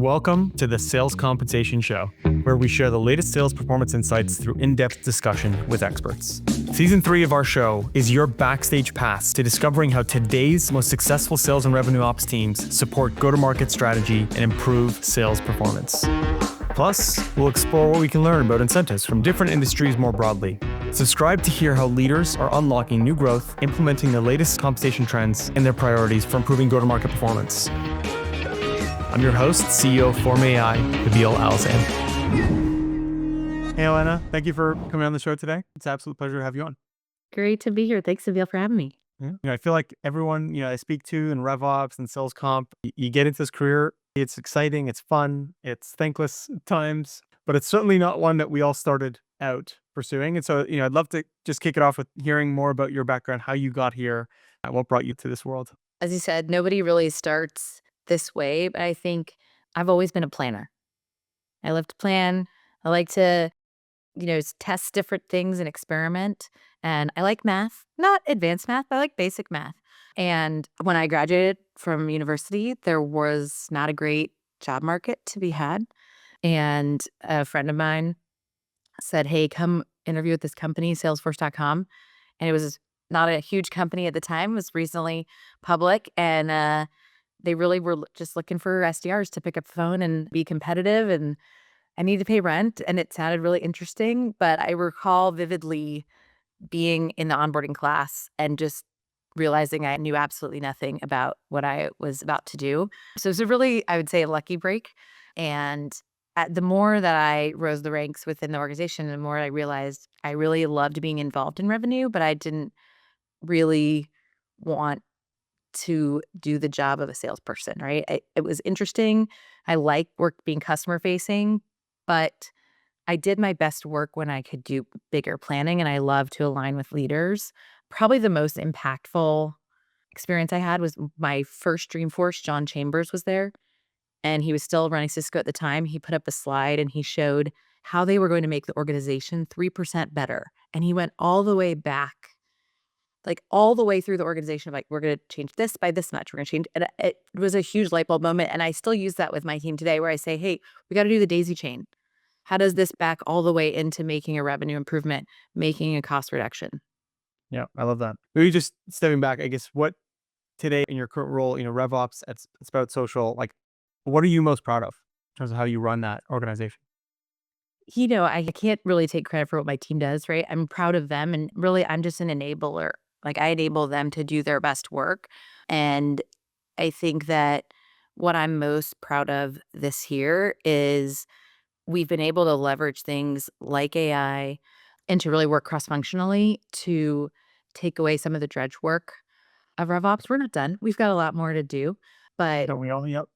Welcome to the Sales Compensation Show, where we share the latest sales performance insights through in-depth discussion with experts. Season 3 of our show is your backstage pass to discovering how today's most successful sales and revenue ops teams support go-to-market strategy and improve sales performance. Plus, we'll explore what we can learn about incentives from different industries more broadly. Subscribe to hear how leaders are unlocking new growth, implementing the latest compensation trends, and their priorities for improving go-to-market performance. I'm your host, CEO of Form AI, Nabil Alzan. Hey, Alana, thank you for coming on the show today. It's an absolute pleasure to have you on. Great to be here. Thanks, Nabil, for having me. I feel like everyone I speak to in RevOps and sales comp, you get into this career, it's exciting, it's fun, it's thankless at times, but it's certainly not one that we all started out pursuing. And so, I'd love to just kick it off with hearing more about your background, how you got here, what brought you to this world. As you said, nobody really starts this way, but I think I've always been a planner. I love to plan. I like to, test different things and experiment. And I like math, not advanced math, but I like basic math. And when I graduated from university, there was not a great job market to be had. And a friend of mine said, hey, come interview with this company, Salesforce.com. And it was not a huge company at the time. It was recently public. And they really were just looking for SDRs to pick up the phone and be competitive. And I needed to pay rent. And it sounded really interesting. But I recall vividly being in the onboarding class and just realizing I knew absolutely nothing about what I was about to do. So it was a really, I would say, a lucky break. And the more that I rose the ranks within the organization, the more I realized I really loved being involved in revenue, but I didn't really want to do the job of a salesperson, right? It was interesting. I like work being customer facing, but I did my best work when I could do bigger planning, and I love to align with leaders. Probably the most impactful experience I had was my first Dreamforce. John Chambers was there, and he was still running Cisco at the time. He put up a slide and he showed how they were going to make the organization 3% better. And he went all the way back, like all the way through the organization, like, we're going to change this by this much. We're going to change. And it was a huge light bulb moment. And I still use that with my team today, where I say, hey, we got to do the daisy chain. How does this back all the way into making a revenue improvement, making a cost reduction? Yeah, I love that. Maybe just stepping back, I guess, what today in your current role, RevOps at Sprout Social, like, what are you most proud of in terms of how you run that organization? I can't really take credit for what my team does, right? I'm proud of them. And really, I'm just an enabler. Like, I enable them to do their best work. And I think that what I'm most proud of this year is we've been able to leverage things like AI and to really work cross-functionally to take away some of the dredge work of RevOps. We're not done. We've got a lot more to do. But Don't we all? Yep.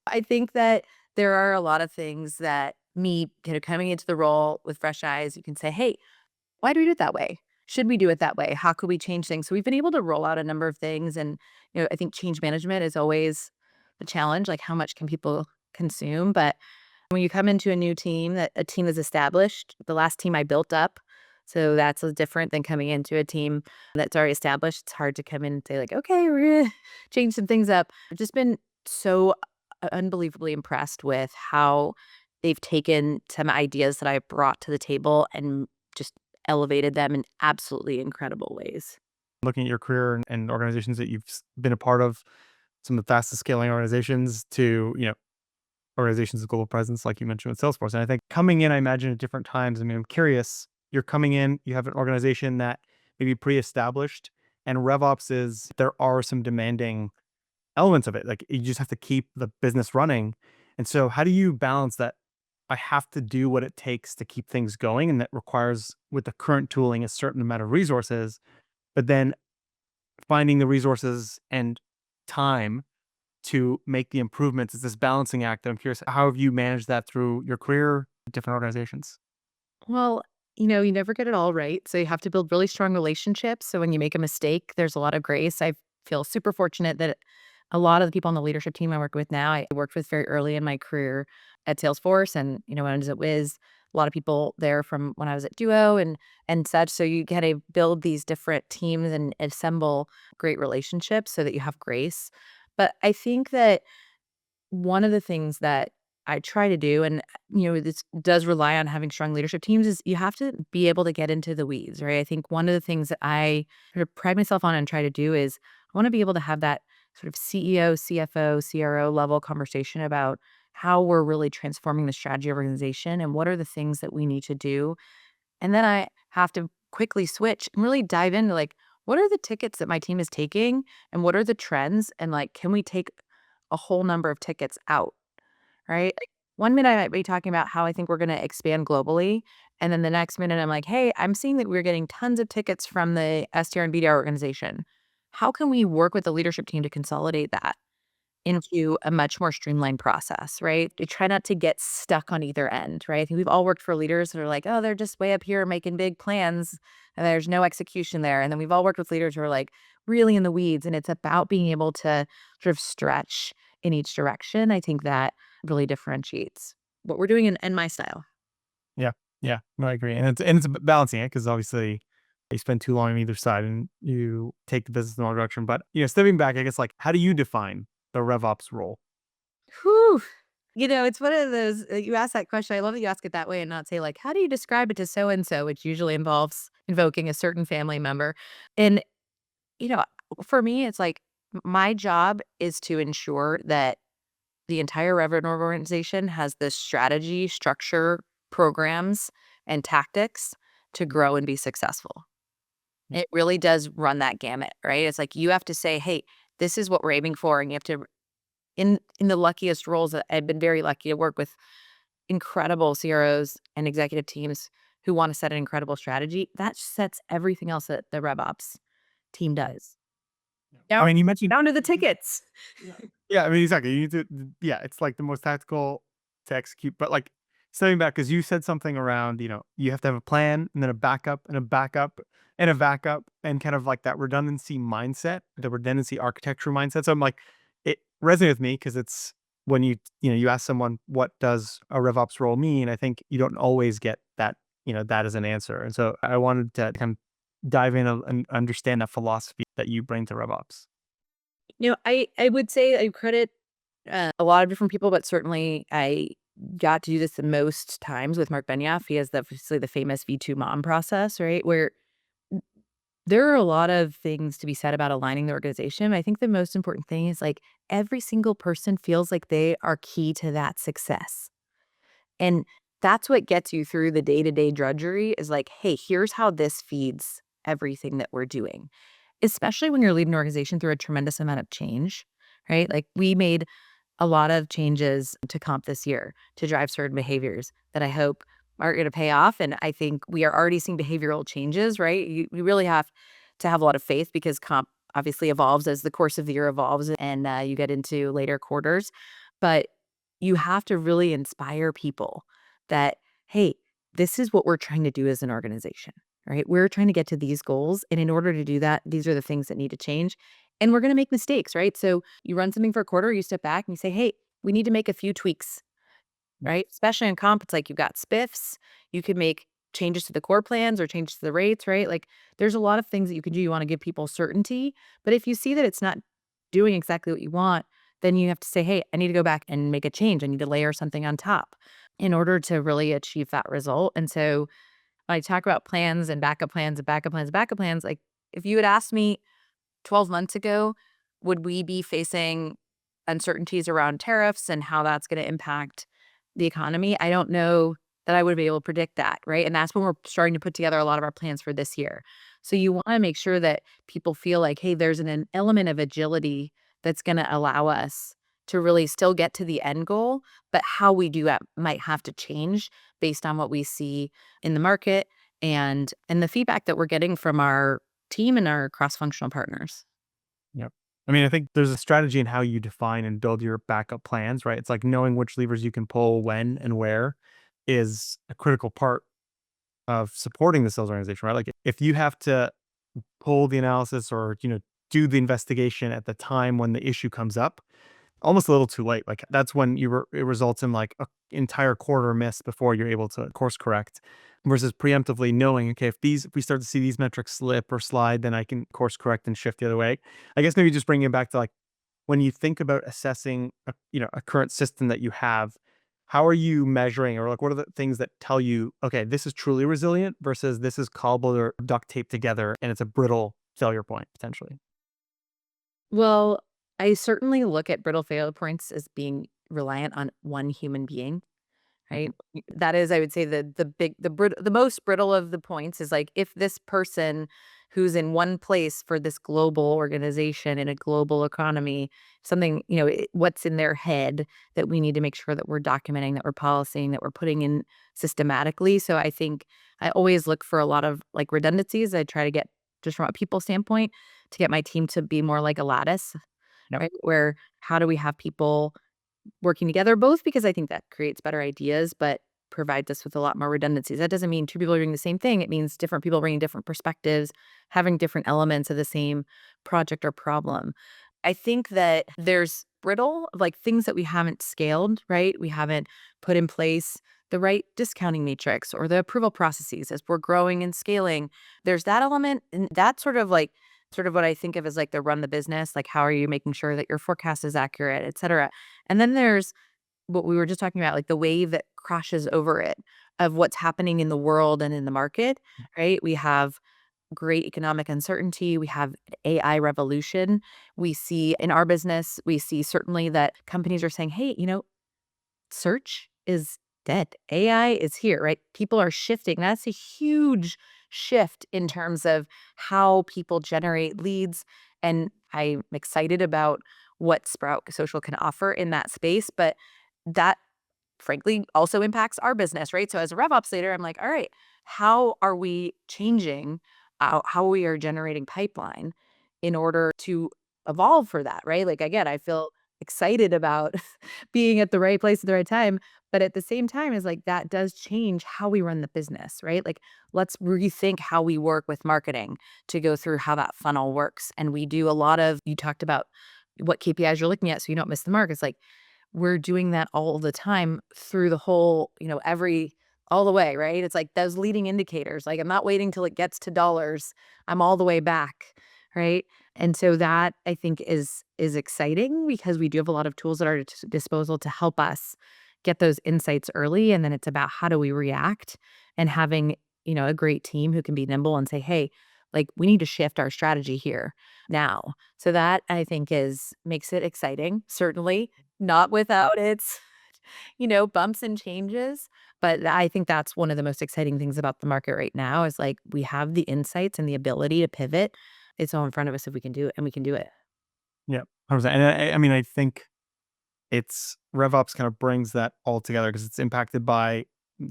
I think that there are a lot of things that me coming into the role with fresh eyes, you can say, hey, why do we do it that way? Should we do it that way? How could we change things? So we've been able to roll out a number of things. And, I think change management is always the challenge. Like, how much can people consume? But when you come into a new team, that a team is established, the last team I built up. So that's different than coming into a team that's already established. It's hard to come in and say, like, okay, we're going to change some things up. I've just been so unbelievably impressed with how they've taken some ideas that I brought to the table and just elevated them in absolutely incredible ways. Looking at your career and organizations that you've been a part of, some of the fastest scaling organizations to, organizations with global presence, like you mentioned with Salesforce. And I think coming in, I imagine at different times, I'm curious, you're coming in, you have an organization that may be pre-established, and RevOps there are some demanding elements of it. Like, you just have to keep the business running. And so how do you balance that? I have to do what it takes to keep things going, and that requires, with the current tooling, a certain amount of resources, but then finding the resources and time to make the improvements is this balancing act. I'm curious, how have you managed that through your career at different organizations? Well, you never get it all right. So you have to build really strong relationships. So when you make a mistake, there's a lot of grace. I feel super fortunate that a lot of the people on the leadership team I work with now, I worked with very early in my career at Salesforce. And, when I was at Wiz, a lot of people there from when I was at Duo and such. So you get to build these different teams and assemble great relationships so that you have grace. But I think that one of the things that I try to do, and this does rely on having strong leadership teams, is you have to be able to get into the weeds, right? I think one of the things that I sort of pride myself on and try to do is I want to be able to have that sort of CEO, CFO, CRO level conversation about how we're really transforming the strategy of organization and what are the things that we need to do. And then I have to quickly switch and really dive into like, what are the tickets that my team is taking and what are the trends? And like, can we take a whole number of tickets out? Right? Like, one minute I might be talking about how I think we're gonna expand globally, and then the next minute I'm like, "Hey, I'm seeing that we're getting tons of tickets from the SDR and BDR organization. How can we work with the leadership team to consolidate that into a much more streamlined process?" Right? To try not to get stuck on either end, right? I think we've all worked for leaders that are like, "Oh, they're just way up here making big plans, and there's no execution there." And then we've all worked with leaders who are like really in the weeds, and it's about being able to sort of stretch in each direction. I think that really differentiates what we're doing and my style. Yeah. Yeah. No, I agree. And it's balancing it because obviously you spend too long on either side and you take the business in the wrong direction. But stepping back, I guess like how do you define the RevOps role? Whew. It's one of those, you ask that question. I love that you ask it that way and not say, like, how do you describe it to so and so, which usually involves invoking a certain family member. And, you know, for me, it's like my job is to ensure that the entire Revenue organization has the strategy, structure, programs, and tactics to grow and be successful. It really does run that gamut, right? It's like you have to say, "Hey, this is what we're aiming for," and you have to in the luckiest roles that I've been very lucky to work with incredible CROs and executive teams who wanna set an incredible strategy. That sets everything else that the RevOps team does. I Down mean, you mentioned down to the tickets. yeah. Yeah, I mean, exactly. You need to, yeah, it's like the most tactical to execute. But like stepping back, because you said something around, you have to have a plan and then a backup and a backup and a backup and kind of like that redundancy mindset, the redundancy architecture mindset. So I'm like, it resonates with me because it's when you ask someone, what does a RevOps role mean? I think you don't always get that as an answer. And so I wanted to kind of dive in and understand that philosophy that you bring to RevOps. I would say I credit, a lot of different people, but certainly I got to do this the most times with Mark Benioff. He has obviously the famous V2 mom process, right? Where there are a lot of things to be said about aligning the organization. I think the most important thing is like every single person feels like they are key to that success. And that's what gets you through the day-to-day drudgery is like, hey, here's how this feeds everything that we're doing. Especially when you're leading an organization through a tremendous amount of change, right? Like we made a lot of changes to comp this year to drive certain behaviors that I hope are going to pay off. And I think we are already seeing behavioral changes, right? We really have to have a lot of faith because comp obviously evolves as the course of the year evolves and you get into later quarters. But you have to really inspire people that, hey, this is what we're trying to do as an organization, right? We're trying to get to these goals. And in order to do that, these are the things that need to change. And we're going to make mistakes, right? So you run something for a quarter, you step back and you say, hey, we need to make a few tweaks, right? Especially in comp, it's like you've got spiffs. You can make changes to the core plans or changes to the rates, right? Like there's a lot of things that you can do. You want to give people certainty. But if you see that it's not doing exactly what you want, then you have to say, hey, I need to go back and make a change. I need to layer something on top in order to really achieve that result. And so when I talk about plans and backup plans and backup plans and backup plans, like if you had asked me 12 months ago, would we be facing uncertainties around tariffs and how that's going to impact the economy? I don't know that I would be able to predict that, right? And that's when we're starting to put together a lot of our plans for this year. So you want to make sure that people feel like, hey, there's an element of agility that's going to allow us to really still get to the end goal, but how we do that might have to change based on what we see in the market and the feedback that we're getting from our team and our cross-functional partners. Yep. I mean, I think there's a strategy in how you define and build your backup plans, right? It's like knowing which levers you can pull when and where is a critical part of supporting the sales organization, right? Like if you have to pull the analysis or, do the investigation at the time when the issue comes up, almost a little too late. Like that's when it results in like a entire quarter miss before you're able to course correct versus preemptively knowing, okay, if we start to see these metrics slip or slide, then I can course correct and shift the other way. I guess maybe just bringing it back to like when you think about assessing a current system that you have, how are you measuring, or like what are the things that tell you, okay, this is truly resilient versus this is cobbled or duct taped together and it's a brittle failure point potentially? Well, I certainly look at brittle failure points as being reliant on one human being. Right? Mhm. That is, I would say the most brittle of the points is like if this person who's in one place for this global organization in a global economy, something, what's in their head that we need to make sure that we're documenting, that we're policing, that we're putting in systematically. So I think I always look for a lot of like redundancies. I try to get just from a people standpoint to get my team to be more like a lattice, Yep. right? Where how do we have people working together, both because I think that creates better ideas, but provides us with a lot more redundancies. That doesn't mean two people are doing the same thing. It means different people bringing different perspectives, having different elements of the same project or problem. I think that there's brittle, like things that we haven't scaled, right? We haven't put in place the right discounting matrix or the approval processes as we're growing and scaling. There's that element. And that's sort of what I think of as like the run the business, like how are you making sure that your forecast is accurate, et cetera. And then there's what we were just talking about, like the wave that crashes over it of what's happening in the world and in the market, right? We have great economic uncertainty. We have AI revolution. We see in our business, we see certainly that companies are saying, hey, search is dead. AI is here, right? People are shifting. That's a huge shift in terms of how people generate leads. And I'm excited about what Sprout Social can offer in that space. But that frankly also impacts our business, right? So as a RevOps leader, I'm like, all right, how are we changing how we are generating pipeline in order to evolve for that, right? Like again, I feel excited about being at the right place at the right time, but at the same time is like that does change how we run the business, right? Like let's rethink how we work with marketing to go through how that funnel works. And we do a lot of you talked about what KPIs you're looking at so you don't miss the mark. It's like we're doing that all the time through the whole, every all the way, right? It's like those leading indicators. Like I'm not waiting till it gets to dollars. I'm all the way back, right? And so that I think is exciting because we do have a lot of tools at our disposal to help us get those insights early and then it's about how do we react and having, a great team who can be nimble and say, "Hey, like we need to shift our strategy here now." So that I think is makes it exciting, certainly not without its, bumps and changes, but I think that's one of the most exciting things about the market right now is, like, we have the insights and the ability to pivot. It's all in front of us if we can do it, and we can do it. Yeah, 100%. And I mean, I think it's RevOps kind of brings that all together because it's impacted by,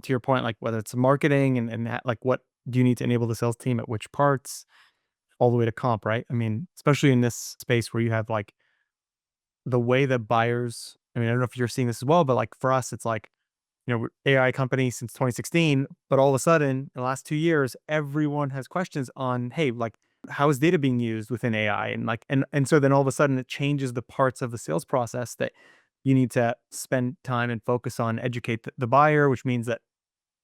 to your point, like whether it's marketing and like what do you need to enable the sales team at which parts, all the way to comp, right? I mean, especially in this space where you have like the way that buyers, I mean, I don't know if you're seeing this as well, but like for us, it's like, we're AI company since 2016, but all of a sudden, in the last 2 years, everyone has questions on, hey, like, how is data being used within AI? And like, and so then all of a sudden, it changes the parts of the sales process that you need to spend time and focus on, educate the buyer, which means that,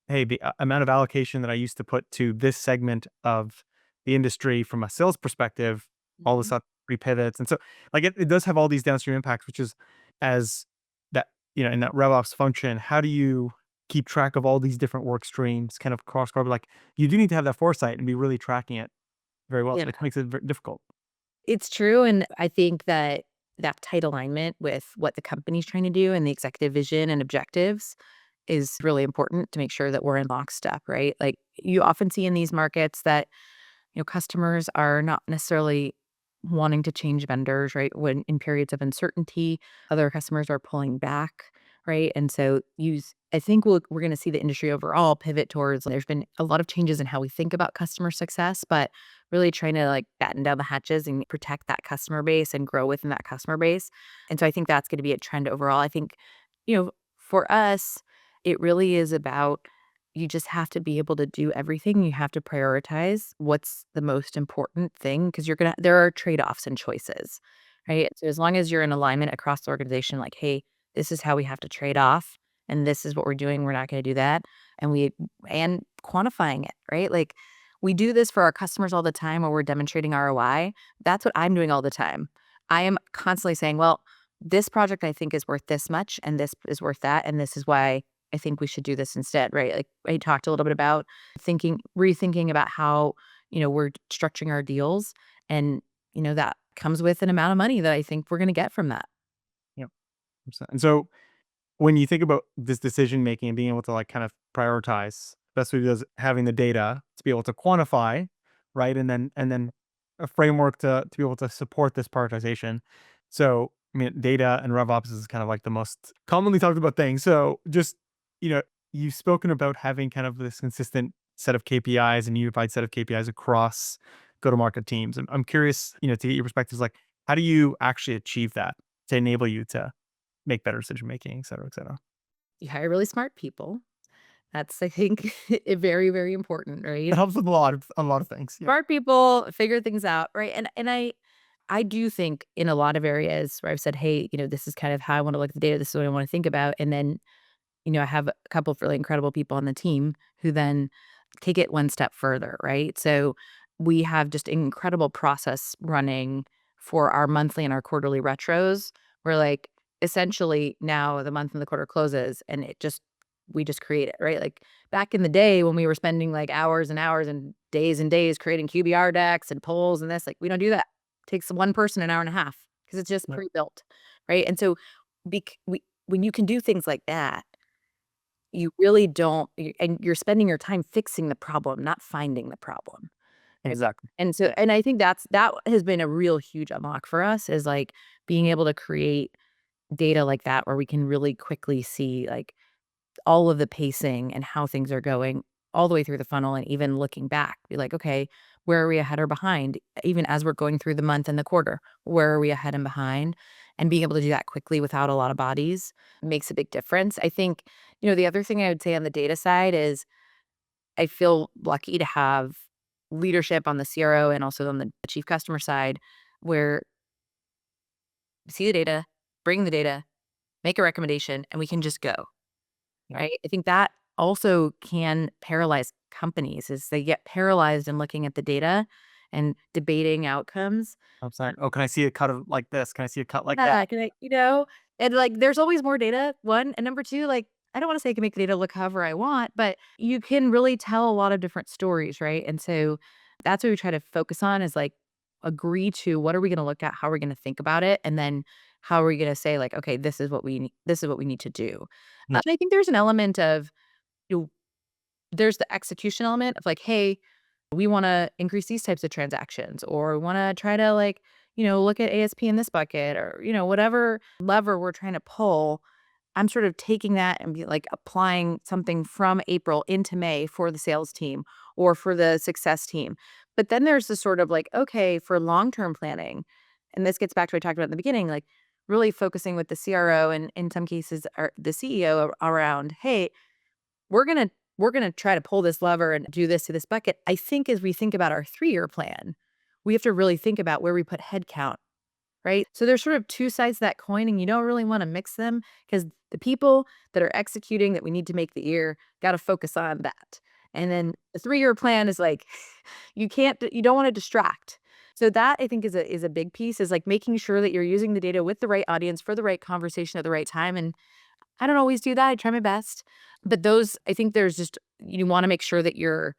hey, the amount of allocation that I used to put to this segment of the industry from a sales perspective, all of a Mhm. sudden repivots. And so, like, it does have all these downstream impacts, which is as that, in that RevOps function, how do you keep track of all these different work streams kind of cross cover? Like, you do need to have that foresight and be really tracking it very well. So Yeah. it makes it very difficult. It's true, and I think that that tight alignment with what the company's trying to do and the executive vision and objectives is really important to make sure that we're in lockstep, right? Like, you often see in these markets that customers are not necessarily wanting to change vendors, right? When in periods of uncertainty, other customers are pulling back, right? And so I think we're going to see the industry overall pivot towards there's been a lot of changes in how we think about customer success, but really trying to like batten down the hatches and protect that customer base and grow within that customer base. And so I think that's going to be a trend overall. I think, for us, it really is about you just have to be able to do everything. You have to prioritize what's the most important thing because there are trade-offs and choices, right? So as long as you're in alignment across the organization, like, hey, this is how we have to trade off and this is what we're doing. We're not going to do that. And quantifying it, right? Like we do this for our customers all the time where we're demonstrating ROI. That's what I'm doing all the time. I am constantly saying, well, this project I think is worth this much and this is worth that. And this is why I think we should do this instead, right? Like I talked a little bit about rethinking about how, we're structuring our deals. And, that comes with an amount of money that I think we're going to get from that. Yeah. And so when you think about this decision making and being able to like kind of prioritize, best way to do is having the data to be able to quantify, right? And then a framework to be able to support this prioritization. So I mean, data and RevOps is kind of like the most commonly talked about thing. So just you know, you've spoken about having kind of this consistent set of KPIs and unified set of KPIs across go-to-market teams. I'm curious, to get your perspectives, like how do you actually achieve that to enable you to make better decision making, et cetera, et cetera. You hire really smart people. That's, I think, very, very important, It right? helps with a lot of things. Yep. Smart people figure things out, right? And I do think in a lot of areas where I've said, hey, this is kind of how I want to look at the data. This is what I want to think about. And then I have a couple of really incredible people on the team who then take it one step further, right? So we have just an incredible process running for our monthly and our quarterly retros. We're like essentially now the month and the quarter closes and we just create it, right? Like back in the day when we were spending like hours and hours and days creating QBR decks and polls and this, like we don't do that. It takes one person an hour and a half because it's just Yep. pre-built, right? And so when you can do things like that, you really don't and you're spending your time fixing the problem, not finding the problem. Right. Exactly. And I think that has been a real huge unlock for us is, like, being able to create data like that where we can really quickly see, like, all of the pacing and how things are going all the way through the funnel and even looking back, be like, "Okay, where are we ahead or behind?" Even as we're going through the month and the quarter, where are we ahead and behind? And being able to do that quickly without a lot of bodies makes a big difference. I think, the other thing I would say on the data side is I feel lucky to have leadership on the CRO and also on the chief customer side where see the data, bring the data, make a recommendation, and we can just go. Yep. Right? I think that also can paralyze companies is they get paralyzed in looking at the data and debating outcomes. I'm sorry. Oh, can I see a cut of like this? Can I see a cut like that? Yeah, can I and, like, there's always more data, 1, and number 2, like, I don't wanna say I can make the data look however I want, but you can really tell a lot of different stories, right? And so, that's what we try to focus on is, like, agree to what are we gonna look at, how are we gonna think about it, and then how are we gonna say, like, "Okay, this is what we need to do." Yeah. And I think there's an element of, you know, there's the execution element of, like, "Hey, we wanna increase these types of transactions," or, "We wanna try to, like, look at ASP in this bucket," or, whatever lever we're trying to pull, I'm sort of taking that and be like, applying something from April into May for the sales team or for the success team. But then there's the sort of like, okay, for long-term planning, and this gets back to what I talked about in the beginning, like, really focusing with the CRO and in some cases, the CEO around, "Hey, we're gonna we're gonna try to pull this lever and do this to this bucket." I think as we think about our 3-year plan, we have to really think about where we put headcount, right? So there's sort of 2 sides to that coin, and you don't really wanna mix them because the people that are executing that we need to make the year gotta focus on that. And then the 3-year plan is like, you don't wanna distract. So that I think is a big piece is, like, making sure that you're using the data with the right audience for the right conversation at the right time, and I don't always do that, I try my best. But those I think there's just you wanna make sure that you're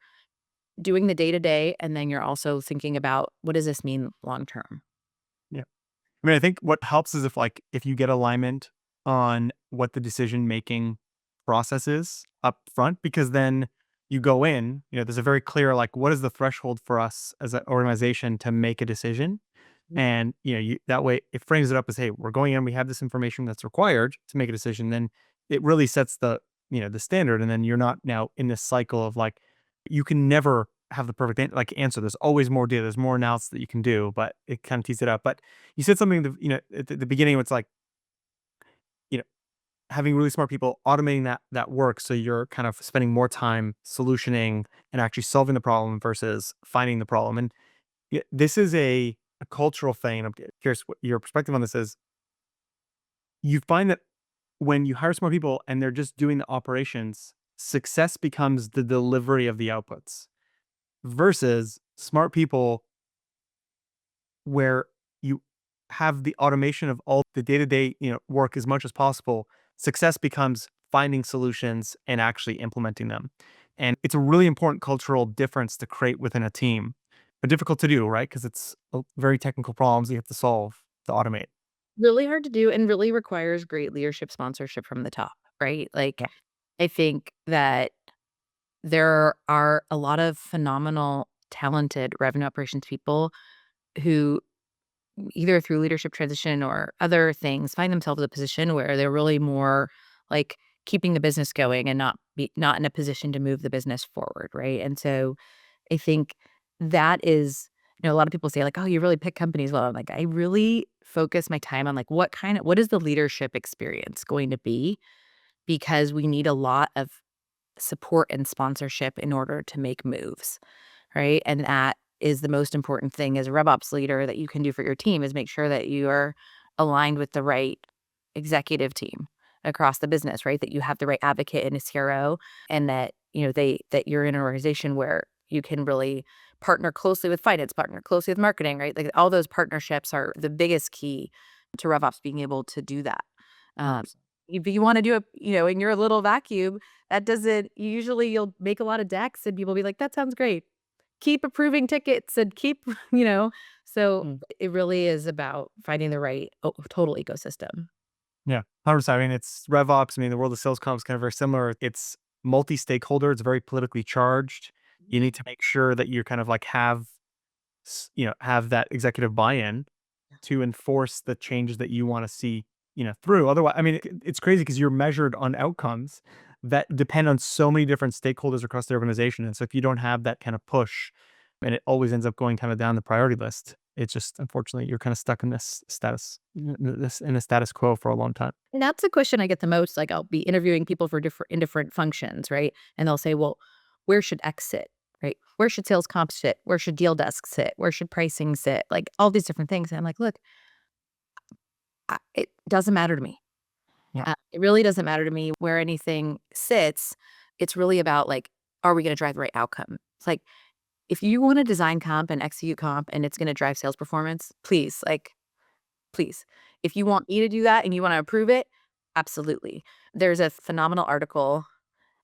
doing the day to day, and then you're also thinking about what does this mean long term? Yeah. I mean, I think what helps is if you get alignment on what the decision making process is up front, because then you go in, there's a very clear like what is the threshold for us as an organization to make a decision. And that way it frames it up as, hey, we're going in, we have this information that's required to make a decision. Then it really sets the standard. And then you're not now in this cycle of like, you can never have the perfect answer. There's always more data, there's more analysis that you can do, but it kind of teases it out. But you said something that, at the beginning, it's like, you know, having really smart people automating that work. So you're kind of spending more time solutioning and actually solving the problem versus finding the problem. And this is a cultural thing. I'm curious what your perspective on this is. You find that when you hire smart people and they're just doing the operations, success becomes the delivery of the outputs versus smart people where you have the automation of all the day-to-day, work as much as possible, success becomes finding solutions and actually implementing them. And it's a really important cultural difference to create within a team, but difficult to do, right? Because it's very technical problems you have to solve to automate. Really hard to do and really requires great leadership sponsorship from the top, right? Like, Yeah. I think that there are a lot of phenomenal, talented revenue operations people who, either through leadership transition or other things, find themselves in a position where they're really more like keeping the business going and not in a position to move the business forward, right? And so I think that is, a lot of people say like, "Oh, you really pick companies well." I'm like, I really focus my time on like what is the leadership experience going to be, because we need a lot of support and sponsorship in order to make moves, right? And that is the most important thing as a RevOps leader that you can do for your team, is make sure that you are aligned with the right executive team across the business, right? That you have the right advocate and a CRO, and that, that you're in an organization where you can really partner closely with finance, partner closely with marketing, right? Like all those partnerships are the biggest key to RevOps being able to do that. Um, 100%. if you want to do it, in your little vacuum, that doesn't usually you'll make a lot of decks and people will be like, that sounds great. Keep approving tickets and keep, so Mm. it really is about finding the right total ecosystem. Yeah, 100%. I mean, it's RevOps. I mean, the world of sales comp is kind of very similar. It's multi-stakeholder. It's very politically charged. You need to make sure that you kind of like have that executive buy-in to enforce the changes that you want to see, through. Otherwise, I mean, it's crazy because you're measured on outcomes that depend on so many different stakeholders across the organization. And so if you don't have that kind of push, and it always ends up going kind of down the priority list, it's just unfortunately you're kind of stuck in this status, this in a status quo for a long time. And that's the question I get the most. Like I'll be interviewing people for different functions, right? And they'll say, "Well, where should X sit? Right? Where should sales comp sit? Where should deal desk sit? Where should pricing sit?" Like all these different things. And I'm like, "Look, it doesn't matter to me. Yeah. It really doesn't matter to me where anything sits. It's really about like, are we going to drive the right outcome? It's like if you want to design comp and execute comp and it's going to drive sales performance, please, like, please. If you want me to do that and you want to approve it, absolutely." There's a phenomenal article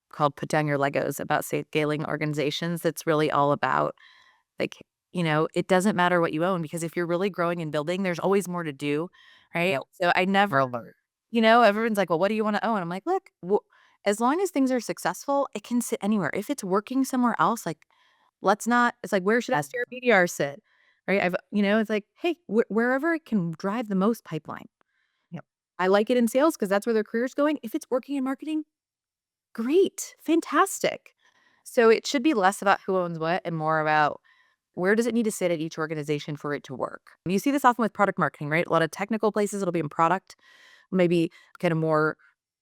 called "Put Down Your Legos" about scaling organizations that's really all about like, it doesn't matter what you own, because if you're really growing and building, there's always more to do, right? Yep. So I never, Relevant. everyone's like, "Well, what do you want to own?" I'm like, "Look, as long as things are successful, it can sit anywhere. If it's working somewhere else, like, let's not." It's like, where should SDR BDR sit? Right? It's like, hey, wherever it can drive the most pipeline. Yep. I like it in sales because that's where their career's going. If it's working in marketing, great, fantastic. So it should be less about who owns what and more about where does it need to sit at each organization for it to work. You see this often with product marketing, right? A lot of technical places, it'll be in product, maybe kind of more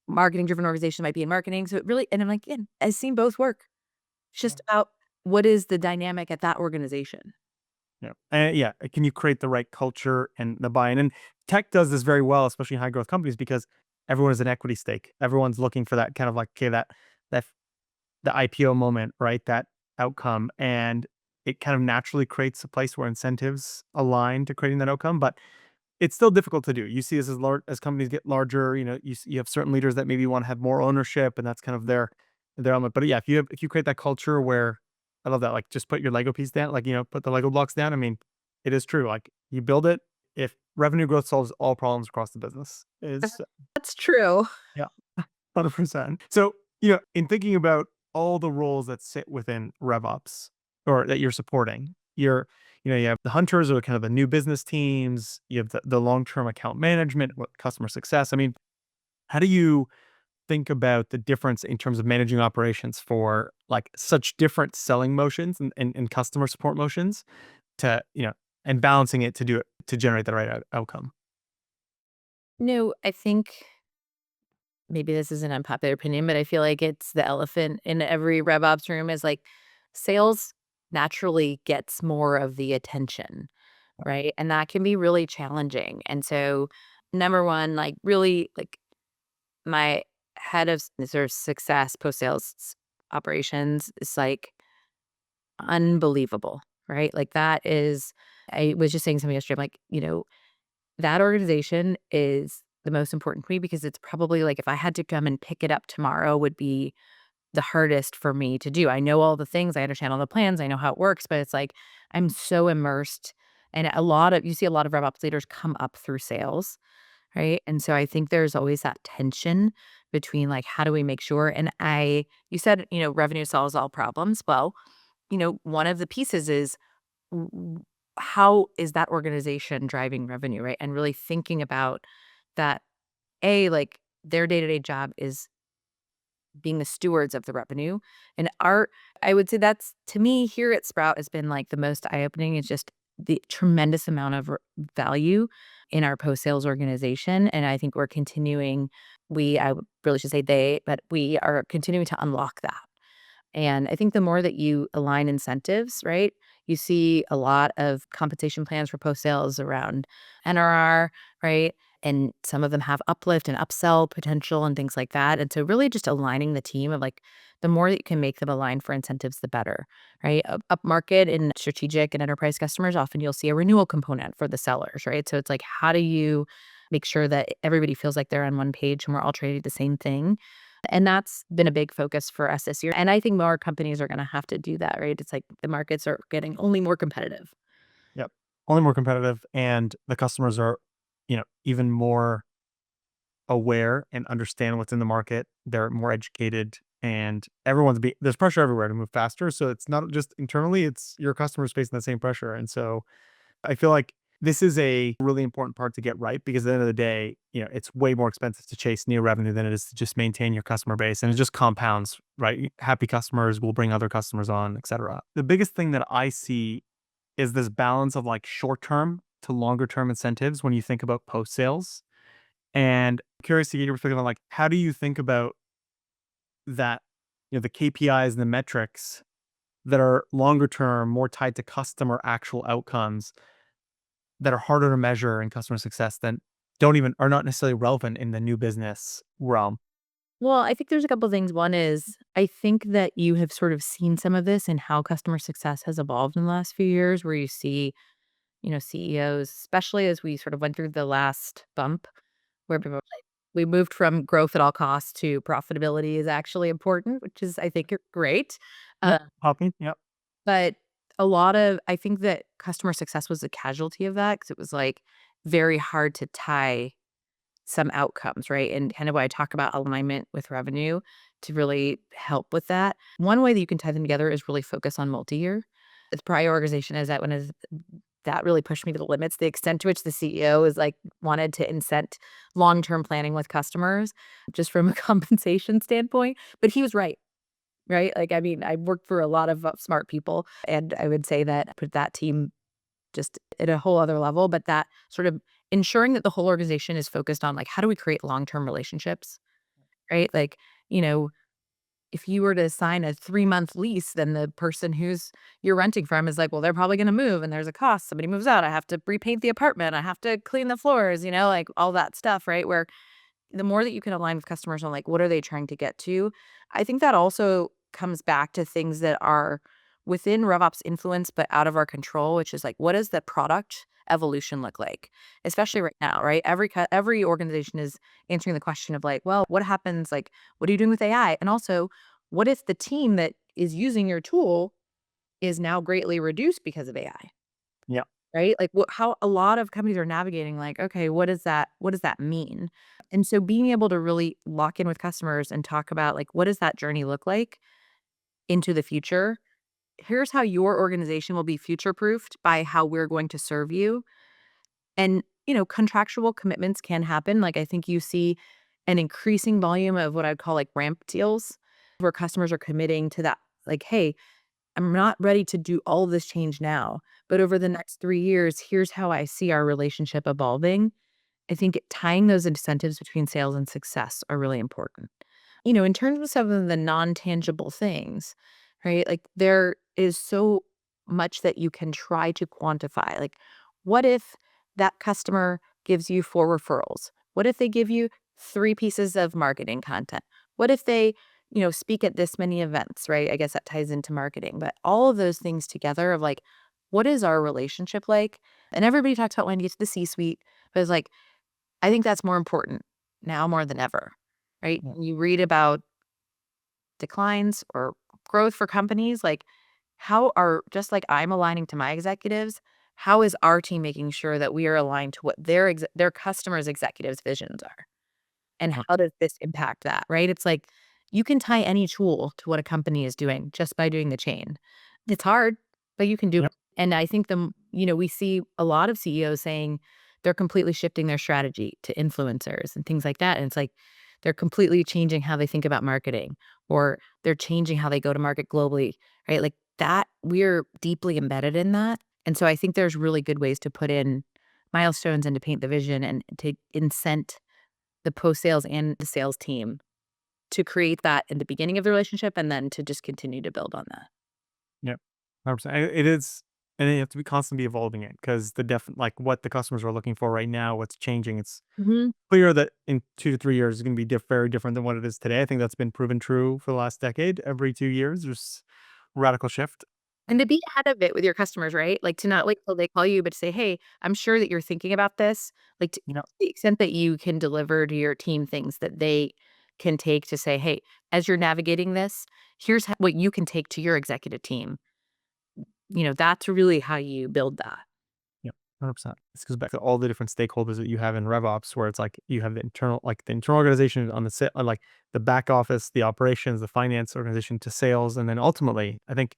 marketing driven organization might be in marketing. So it really, and I'm like, yeah, I've seen both work. It's Yeah. just about what is the dynamic at that organization. Yeah. And yeah, can you create the right culture and the buy-in? And tech does this very well, especially in high growth companies, because everyone is an equity stake. Everyone's looking for that kind of like, okay, that the IPO moment, right? That outcome. And it kind of naturally creates a place where incentives align to creating that outcome. But it's still difficult to do. You see this as companies get larger, you have certain leaders that maybe want to have more ownership, and that's kind of their element. But yeah, if you create that culture where I love that, like just put your Lego piece down, like put the Lego blocks down. I mean, it is true. Like you build it, if revenue growth solves all problems across the business, is That's true. yeah, 100%. So, in thinking about all the roles that sit within RevOps or that you're supporting, you have the hunters or kind of the new business teams, you have the long-term account management, customer success. I mean, how do you think about the difference in terms of managing operations for like such different selling motions and customer support motions to, and balancing it to generate the right outcome? No, I think maybe this is an unpopular opinion, but I feel like it's the elephant in every RevOps room is like sales naturally gets more of the attention, right? And that can be really challenging. And so, number one, like really, like my head of sort of success post sales operations is like unbelievable, right? Like that is, I was just saying something yesterday. I'm like, That organization is the most important to me because it's probably like if I had to come and pick it up tomorrow would be the hardest for me to do. I know all the things, I understand all the plans, I know how it works, but it's like I'm so immersed and you see a lot of RevOps leaders come up through sales, right? And so I think there's always that tension between like how do we make sure you said, revenue solves all problems. Well, one of the pieces is w- how is that organization driving revenue, right? And really thinking about that like their day-to-day job is being the stewards of the revenue. And I would say that's to me here at Sprout has been like the most eye-opening is just the tremendous amount of value in our post-sales organization. And I think we're continuing, I really should say but we are continuing to unlock that. And I think the more that you align incentives, right? You see a lot of compensation plans for post sales around NRR, right? And some of them have uplift and upsell potential and things like that. And so really just aligning the team of like the more that you can make them align for incentives, the better, right? Up market in strategic and enterprise customers, often you'll see a renewal component for the sellers, right? So it's like, how do you make sure that everybody feels like they're on one page and we're all trading the same thing? And that's been a big focus for us this year. And I think more companies are gonna have to do that, right? It's like the markets are getting only more competitive. Yep. Only more competitive, and the customers are, even more aware and understand what's in the market. They're more educated, and there's pressure everywhere to move faster. So it's not just internally, it's your customers facing the same pressure. And so I feel like this is a really important part to get right because at the end of the day, it's way more expensive to chase new revenue than it is to just maintain your customer base. And it just compounds, right? Happy customers will bring other customers on, et cetera. The biggest thing that I see is this balance of like short term to longer term incentives when you think about post sales. And curious to get your perspective on like, how do you think about that, the KPIs and the metrics that are longer term, more tied to customer actual outcomes that are harder to measure in customer success than don't even are not necessarily relevant in the new business realm. Well, I think there's a couple things. One is I think that you have sort of seen some of this in how customer success has evolved in the last few years, where you see, CEOs, especially as we sort of went through the last bump, where people were like, we moved from growth at all costs to profitability is actually important, which is I think great. Uh, Yep. Popping. Yep. But I think that customer success was a casualty of that because it was like very hard to tie some outcomes, right? And kind of what I talk about alignment with revenue to really help with that. One way that you can tie them together is really focus on multi-year. The prior organization is that that really pushed me to the limits. The extent to which the CEO is like wanted to incent long-term planning with customers just from a compensation standpoint. But he was right. Right? Like, I mean, I worked for a lot of smart people, and I would say that put that team just at a whole other level, but that sort of ensuring that the whole organization is focused on, like, how do we create long-term relationships, right? Like, you know, if you were to sign a 3-month lease, then the person you're renting from is like, "Well, they're probably gonna move, and there's a cost. Somebody moves out, I have to repaint the apartment, I have to clean the floors," like, all that stuff, right? Where the more that you can align with customers on like what are they trying to get to, I think that also comes back to things that are within RevOps influence but out of our control, which is like what does the product evolution look like, especially right now, right? Every organization is answering the question of like, well, what happens? Like, what are you doing with AI? And also, what if the team that is using your tool is now greatly reduced because of AI? Yeah. Right? Like, how a lot of companies are navigating, like, okay, what does that mean? And so being able to really lock in with customers and talk about, like, what does that journey look like into the future? Here's how your organization will be future-proofed by how we're going to serve you. And, contractual commitments can happen. Like, I think you see an increasing volume of what I'd call, like, ramp deals where customers are committing to that, like, "Hey, I'm not ready to do all of this change now, but over the next 3 years, here's how I see our relationship evolving." I think tying those incentives between sales and success are really important. In terms of some of the non-tangible things, right? Like there is so much that you can try to quantify. Like, what if that customer gives you 4 referrals? What if they give you 3 pieces of marketing content? What if they, speak at this many events, right? I guess that ties into marketing, but all of those things together of like, what is our relationship like? And everybody talks about when you get to the C-suite, But it's like, I think that's more important now more than ever, right? Yeah. You read about declines or growth for companies, like how are just like I'm aligning to my executives, how is our team making sure that we are aligned to what their customers' executives' visions are? And Uh, how does this impact that, right? It's like you can tie any tool to what a company is doing just by doing the chain. It's hard, but you can do Yep. it. And I think we see a lot of CEOs saying they're completely shifting their strategy to influencers and things like that. And it's like they're completely changing how they think about marketing or they're changing how they go to market globally, right? Like that, we're deeply embedded in that. And so I think there's really good ways to put in milestones and to paint the vision and to incent the post-sales and the sales team to create that in the beginning of the relationship and then to just continue to build on that. Yep. 100%. It is, and you have to be constantly evolving it because like what the customers are looking for right now, what's changing. It's Mhm. clear that in 2 to 3 years is going to be very different than what it is today. I think that's been proven true for the last decade. Every 2 years, there's radical shift. And to be ahead of it with your customers, right? Like, to not wait till they call you, but to say, "Hey, I'm sure that you're thinking about this." Like, to You know, the extent that you can deliver to your team things that they can take to say, "Hey, as you're navigating this, here's what you can take to your executive team." That's really how you build that. yeah, 100%. This goes back to all the different stakeholders that you have in RevOps, where it's like you have the internal organization on like the back office, the operations, the finance organization to sales, and then ultimately, I think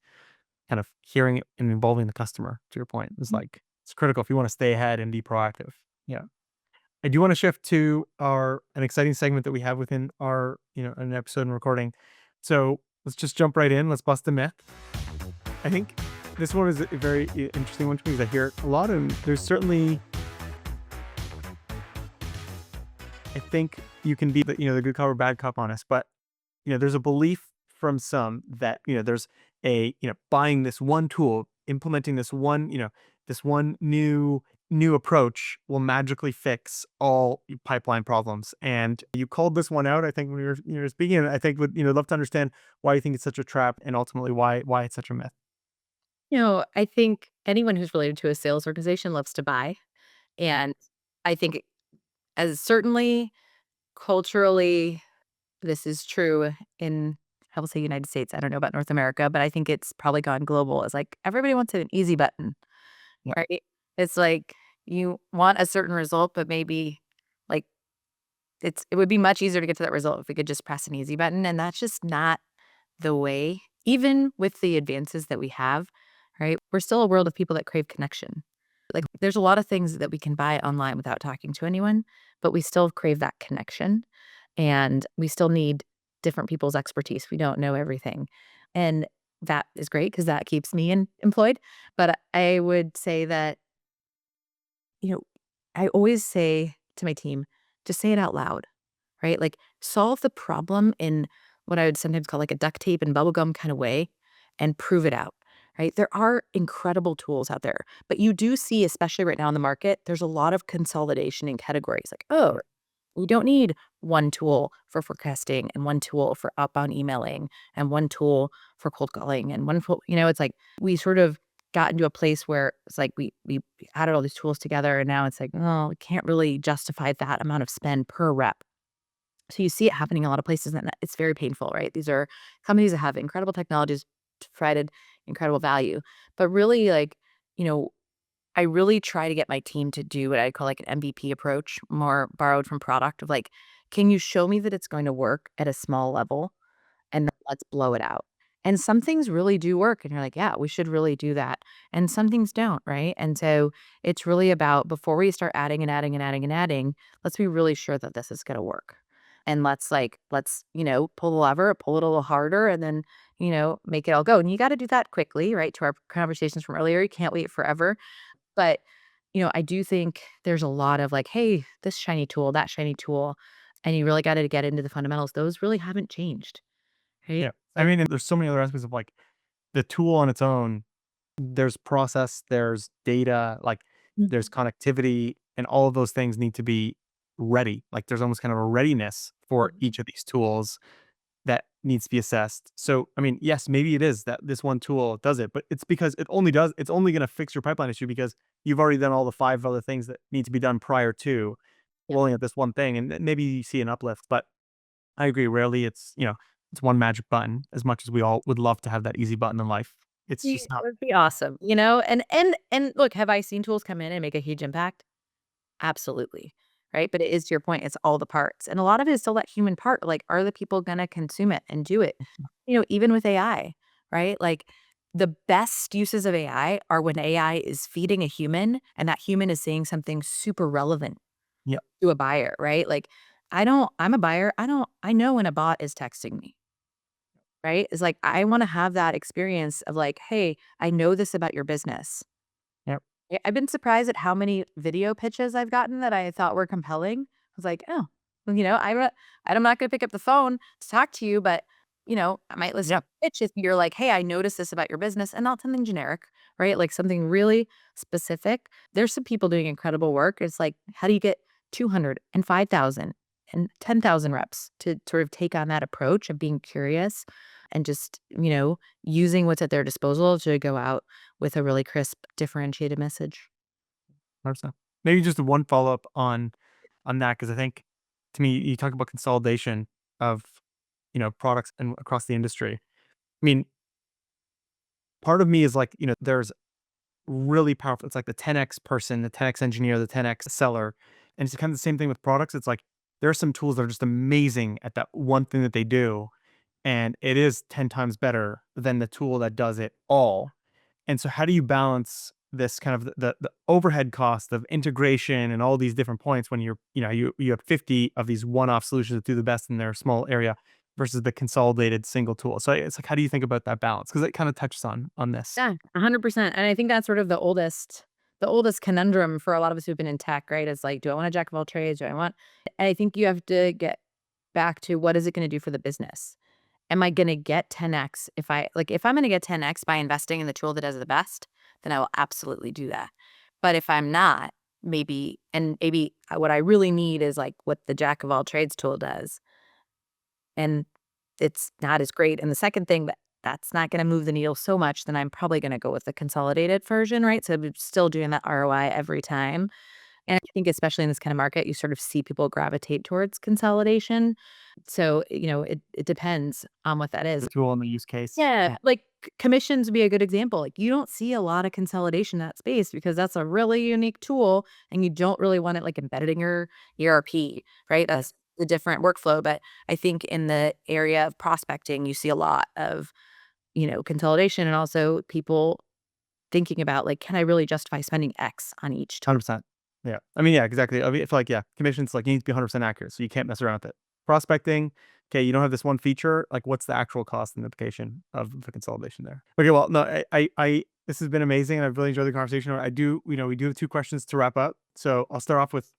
kind of hearing it and involving the customer. To your point, is like it's critical if you want to stay ahead and be proactive. Yeah. I do want to shift to an exciting segment that we have within our an episode and recording. So let's just jump right in. Let's bust the myth. I think this one is a very interesting one to me because I hear it a lot, and there's certainly I think you can be the good cop or bad cop on us, but there's a belief from some that there's a buying this one tool, implementing this one new approach will magically fix all pipeline problems. And you called this one out, I think, when you were speaking. And I think would love to understand why you think it's such a trap, and ultimately why it's such a myth. I think anyone who's related to a sales organization loves to buy, and I think as certainly culturally, this is true in, I will say United States, I don't know about North America, but I think it's probably gone global. It's like everybody wants an easy button, Yeah, right? It's like you want a certain result, but maybe like it would be much easier to get to that result if we could just press an easy button, and that's just not the way. Even with the advances that we have, right? We're still a world of people that crave connection. Like there's a lot of things that we can buy online without talking to anyone, but we still crave that connection and we still need different people's expertise. We don't know everything. And that is great because that keeps me employed. But I would say that, you know, I always say to my team, just say it out loud, right? Like solve the problem in what I would sometimes call like a duct tape and bubblegum kind of way and prove it out, right? There are incredible tools out there, but you do see, especially right now in the market, there's a lot of consolidation in categories. Like, oh, right. we don't need one tool for forecasting and one tool for outbound emailing and one tool for cold calling and one tool, it's like we sort of got into a place where it's like we added all these tools together and now it's like, oh, we can't really justify that amount of spend per rep. So you see it happening in a lot of places and it's very painful, right? These are companies that have incredible technologies provided incredible value, but really like, you know, I really try to get my team to do what I call like an MVP approach, more borrowed from product of like, can you show me that it's going to work at a small level and then let's blow it out. And some things really do work and you're like, yeah, we should really do that. And some things don't, right? And so it's really about before we start adding and adding and adding and adding, let's be really sure that this is going to work. And let's pull the lever, pull it a little harder and then, make it all go. And you got to do that quickly, right? To our conversations from earlier, you can't wait forever. But, I do think there's a lot of like, hey, this shiny tool, that shiny tool, and you really got to get into the fundamentals. Those really haven't changed, right? Yeah. I mean, and there's so many other aspects of like the tool on its own. There's process, there's data, like there's Mhm, connectivity, and all of those things need to be ready. Like there's almost kind of a readiness for mhm. each of these tools that needs to be assessed. So, I mean, yes, maybe it is that this one tool does it, but it's because it's only going to fix your pipeline issue because you've already done all the 5 other things that need to be done prior to Yeah. rolling out this one thing, and then maybe you see an uplift. But I agree, rarely it's one magic button as much as we all would love to have that easy button in life. It's It just not. would be awesome, you know? And look, have I seen tools come in and make a huge impact? Absolutely, right? But it is to your point, it's all the parts. And a lot of it is still that human part, like, are the people gonna consume it and do it? You know, even with AI, right? Like, the best uses of AI are when AI is feeding a human and that human is saying something super relevant Yeah, to a buyer, right? Like, I'm a buyer, I know when a bot is texting me, right? It's like, I wanna have that experience of like, "Hey, I know this about your business." yeah, Yeah, I've been surprised at how many video pitches I've gotten that I thought were compelling. I was like, "Oh, well, you know, I'm not gonna pick up the phone to talk to you, but, you know, I might listen yeah, to a pitch if you're like, 'Hey, I noticed this about your business,' and not something generic, right? Like something really specific." There's some people doing incredible work. It's like, how do you get 200 and 5,000 and 10,000 reps to sort of take on that approach of being curious and just, using what's at their disposal to go out with a really crisp, differentiated message. 100%. Maybe just one follow-up on that, because I think to me, you talk about consolidation of, products and across the industry. I mean, part of me is like, there's really powerful. It's like the 10x person, the 10x engineer, the 10x seller. And it's kind of the same thing with products. It's like there are some tools that are just amazing at that one thing that they do. And it is 10 times better than the tool that does it all. And so how do you balance this kind of the overhead cost of integration and all these different points when you have 50 of these one-off solutions that do the best in their small area versus the consolidated single tool. So it's like, how do you think about that balance? Because it kind of touches on this. Yeah, 100%, and I think that's sort of the oldest conundrum for a lot of us who've been in tech, right? Is like, do I want a jack of all trades? Do I want and I think you have to get back to what is it gonna do for the business? Am I gonna get 10x if I'm gonna get 10x by investing in the tool that does it the best, then I will absolutely do that. But if I'm not, maybe what I really need is like what the jack of all trades tool does, and it's not as great. And the second thing that's not gonna move the needle so much, then I'm probably gonna go with the consolidated version, right? So I'm still doing that ROI every time. And I think especially in this kind of market, you sort of see people gravitate towards consolidation. So, it depends on what that The is. tool and the use case. Yeah, Yeah, like, commissions would be a good example. Like, you don't see a lot of consolidation in that space because that's a really unique tool, and you don't really want it, like, embedded in your ERP, right? yeah, That's a different workflow, but I think in the area of prospecting, you see a lot of, consolidation and also people thinking about, like, "Can I really justify spending X on each tool?" 100%. Yeah. I mean, yeah, exactly. I mean, I feel like, yeah, commissions, like, you need to be 100% accurate, so you can't mess around with it. Prospecting, okay, you don't have this one feature, like, what's the actual cost and implication of the consolidation there? Okay, well, no, this has been amazing, and I've really enjoyed the conversation. We do have 2 questions to wrap up. So I'll start off with,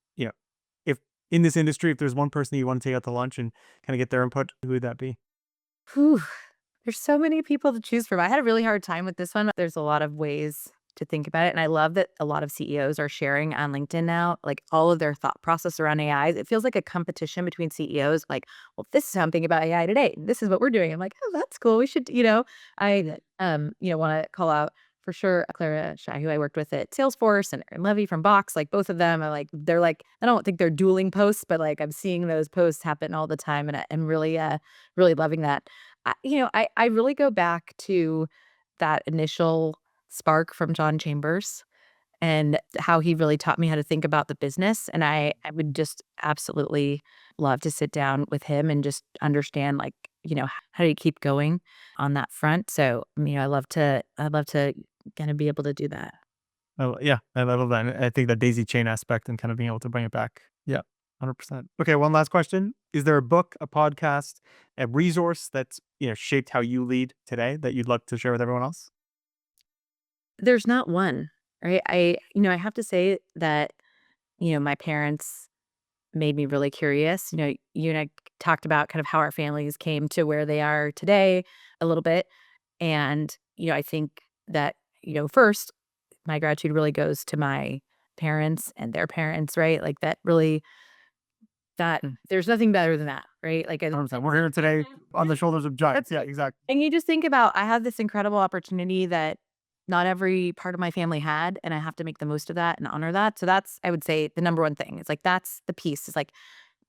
if in this industry, if there's one person you wanna take out to lunch and kinda get their input, who would that be? Whew. There's so many people to choose from. I had a really hard time with this one. There's a lot of ways to think about it, and I love that a lot of CEOs are sharing on LinkedIn now, like, all of their thought process around AI. It feels like a competition between CEOs, like, "Well, this is how I'm thinking about AI today. This is what we're doing." I'm like, "Oh, that's cool. We should," I, wanna call out for sure Clara Shai, who I worked with at Salesforce, and Levy from Box, like, both of them are like they're like I don't think they're dueling posts, but, like, I'm seeing those posts happen all the time, and I'm really, really loving that. I really go back to that initial spark from John Chambers and how he really taught me how to think about the business, and I would just absolutely love to sit down with him and just understand, like, how do you keep going on that front? So, I'd love to kinda be able to do that. Oh, yeah, I love that, and I think that daisy chain aspect and kind of being able to bring it back. Yeah, 100%. Okay, one last question. Is there a book, a podcast, a resource that's, shaped how you lead today that you'd love to share with everyone else? There's not one, right? I have to say that, my parents made me really curious. You and I talked about kind of how our families came to where they are today a little bit. And, I think that, first, my gratitude really goes to my parents and their parents, right? Like that really, that Mm, there's nothing better than that, right? Like, 100%. We're here today on the shoulders of giants. Yeah, exactly. and you just think about, I have this incredible opportunity that not every part of my family had, and I have to make the most of that and honor that. So that's, I would say, the number one thing. It's like that's the piece. It's like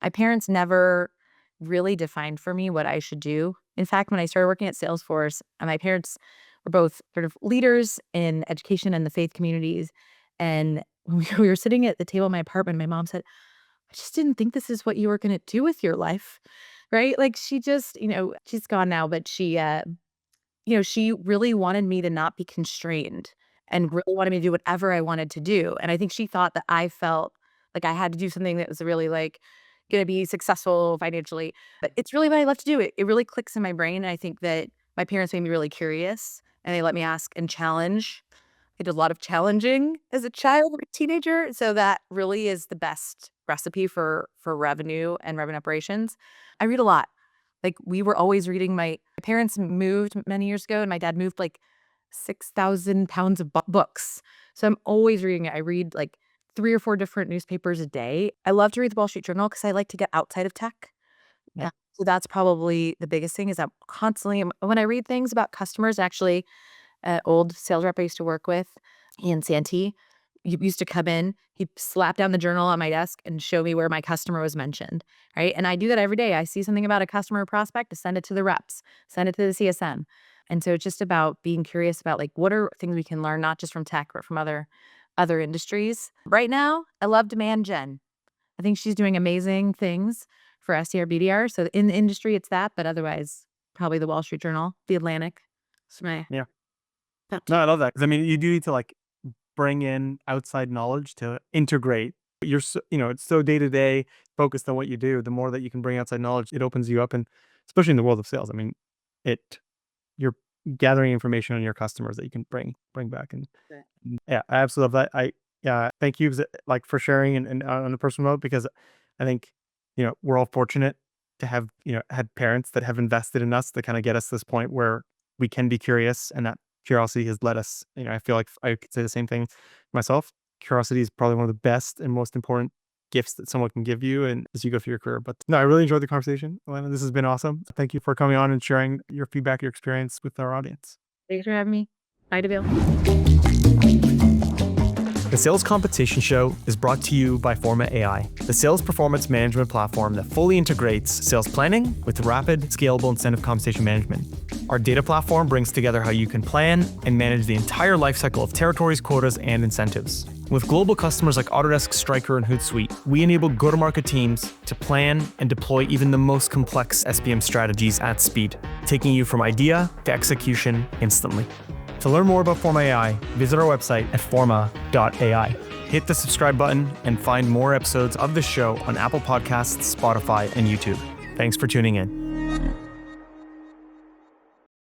my parents never really defined for me what I should do. In fact, when I started working at Salesforce, my parents were both sort of leaders in education and the faith communities. And when we were sitting at the table in my apartment, my mom said, I just didn't think this is what you were going to do with your life. Right. Like she just, she's gone now, but she really wanted me to not be constrained and really wanted me to do whatever I wanted to do. And I think she thought that I felt like I had to do something that was really like going to be successful financially. But it's really what I love to do. It really clicks in my brain. And I think that my parents made me really curious and they let me ask and challenge. I did a lot of challenging as a child and a teenager. So that really is the best recipe for revenue and revenue operations. I read a lot. Like, we were always reading. My parents moved many years ago, and my dad moved, like, 6,000 pounds of books. So I'm always reading it. I read, like, 3 or 4 different newspapers a day. I love to read the Wall Street Journal because I like to get outside of tech. Yeah. So that's probably the biggest thing is that constantly when I read things about customers, actually, old sales rep I used to work with, Ian Santee, he used to come in, he'd slap down the journal on my desk and show me where my customer was mentioned, right? And I do that every day. I see something about a customer or prospect, to send it to the reps, send it to the CSM. And so it's just about being curious about like what are things we can learn, not just from tech, but from other industries. Right now, I love demand gen. I think she's doing amazing things for SDR, BDR. So in the industry, it's that, but otherwise, probably the Wall Street Journal, the Atlantic. It's my Yeah. top No, two. I love that because I mean, you do need to like bring in outside knowledge to integrate. You're so, it's so day to day focused on what you do. The more that you can bring outside knowledge, it opens you up, and especially in the world of sales, I mean, it you're gathering information on your customers that you can bring back. And yeah, I absolutely love that. Yeah, thank you like for sharing and on a personal note because I think we're all fortunate to have had parents that have invested in us to kind of get us to this point where we can be curious, and that curiosity has led us. I feel like I could say the same thing myself. Curiosity is probably one of the best and most important gifts that someone can give you and as you go through your career. But no, I really enjoyed the conversation, Alana. This has been awesome. Thank you for coming on and sharing your feedback, your experience with our audience. Thanks for having me. Bye, Deville. The Sales Competition Show is brought to you by Forma AI, the sales performance management platform that fully integrates sales planning with rapid, scalable incentive compensation management. Our data platform brings together how you can plan and manage the entire lifecycle of territories, quotas, and incentives. With global customers like Autodesk, Stryker, and Hootsuite, we enable go-to-market teams to plan and deploy even the most complex SPM strategies at speed, taking you from idea to execution instantly. To learn more about Forma AI, visit our website at forma.ai. Hit the subscribe button and find more episodes of the show on Apple Podcasts, Spotify, and YouTube. Thanks for tuning in.